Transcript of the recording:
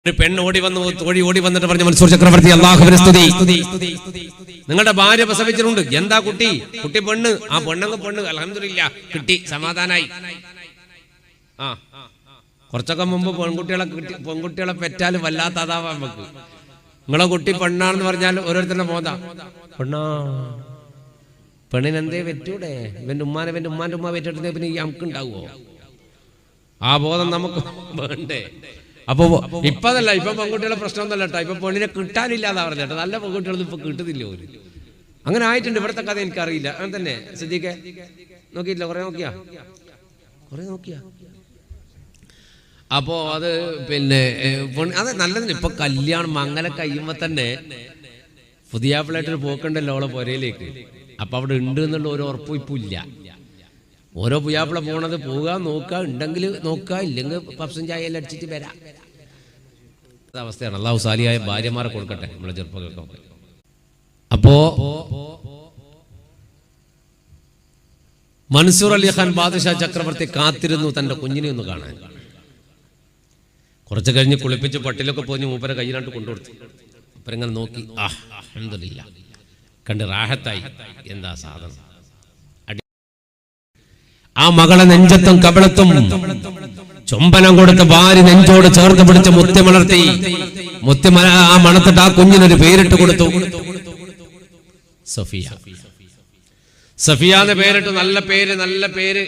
ഒരു പെണ്ണ് ഓടി വന്നു, തോഴി ഓടി വന്നിട്ട് പറഞ്ഞു, മൻസൂർ ചക്രവർത്തി, അല്ലാഹുവിനെ സ്തുതി, നിങ്ങളുടെ ഭാര്യ പ്രസവിച്ചിട്ടുണ്ട്. എന്താ കുട്ടി? കുട്ടി പെണ്ണ്. ആ പെണ്ണങ്ങ് പെണ്ണ്, അൽഹംദുലില്ലാ, കിട്ടി, സമാധാനായി. ആ കുറച്ചൊക്കെ മുമ്പ് പെൺകുട്ടികളെ പെറ്റാൽ വല്ലാത്ത അതാവാ നമുക്ക്. നിങ്ങളെ കുട്ടി പെണ്ണാണെന്ന് പറഞ്ഞാൽ ഓരോരുത്തരുടെ മോതാ പെണ്ണാ. പെണ്ണിനെന്തേ പറ്റൂടെ? ഇവന്റെ ഉമ്മാന്റെ ഉമ്മ പറ്റിട്ട് പിന്നെ നമുക്ക് ഉണ്ടാവുമോ? ആ ബോധം നമുക്ക് വേണ്ടേ? അപ്പൊ ഇപ്പതല്ല, ഇപ്പൊ പെൺകുട്ടികളെ പ്രശ്നമൊന്നുമല്ല കേട്ടോ. ഇപ്പൊ പെണ്ണിനെ കിട്ടാനില്ലാതാ പറഞ്ഞേട്ടോ. നല്ല പെൺകുട്ടികളൊന്നും ഇപ്പൊ കിട്ടുന്നില്ല ഒരു. അങ്ങനെ ആയിട്ടുണ്ട്. ഇവിടുത്തെ കഥ എനിക്കറിയില്ല. അങ്ങനെ തന്നെ സിദ്ദീഖേ നോക്കിയില്ല? കുറെ നോക്കിയാ അപ്പോ അത് പിന്നെ അത് നല്ലതിന്. ഇപ്പൊ കല്യാണം മംഗല കഴിയുമ്പോ തന്നെ പുതിയാപ്പിളായിട്ടൊരു പോക്കുണ്ടല്ലോ അവളെ പുരയിലേക്ക്. അപ്പൊ അവിടെ ഉണ്ട് എന്നുള്ള ഒരു ഉറപ്പും ഇപ്പൊ ഇല്ല. ഓരോ പുയ്യാപ്പിള പോണത് പോവുക, നോക്കുക, ഉണ്ടെങ്കിൽ നോക്കുക, ഇല്ലെങ്കിൽ പപ്സും ചായ എല്ലാം അടിച്ചിട്ട് വരാം. അവസ്ഥയാണ്. അല്ലാഹു സാലിയായ ഭാര്യമാരെ കൊടുക്കട്ടെ നമ്മളെ ചെറുപ്പങ്ങൾക്കൊക്കെ. അപ്പോ മൻസൂർ അലി ഖാൻ ബാദുഷാ ചക്രവർത്തി കാത്തിരുന്നു തന്റെ കുഞ്ഞിനെ ഒന്ന് കാണാൻ. കുറച്ച് കഴിഞ്ഞ് കുളിപ്പിച്ച് പട്ടിലൊക്കെ പോഞ്ഞ് മൂപ്പരെ കയ്യിലാണ്ട് കൊണ്ടുകൊടുത്തു. മൂപ്പരിങ്ങനെ നോക്കി, അൽഹംദുലില്ലാ, കണ്ട് റാഹത്തായി. എന്താ സാധനം? ആ മകളെ നെഞ്ചത്തും കവിളത്തും ചുംബനം കൊടുത്ത് ഭാര്യ നെഞ്ചോട് ചേർത്ത് പിടിച്ച് മുത്തി വളർത്തി. ആ മണത്തിട്ട് ആ കുഞ്ഞിനൊരു പേരിട്ട് കൊടുത്തു, സഫിയ. സഫിയ എന്ന് പേരിട്ട്. നല്ല പേര്.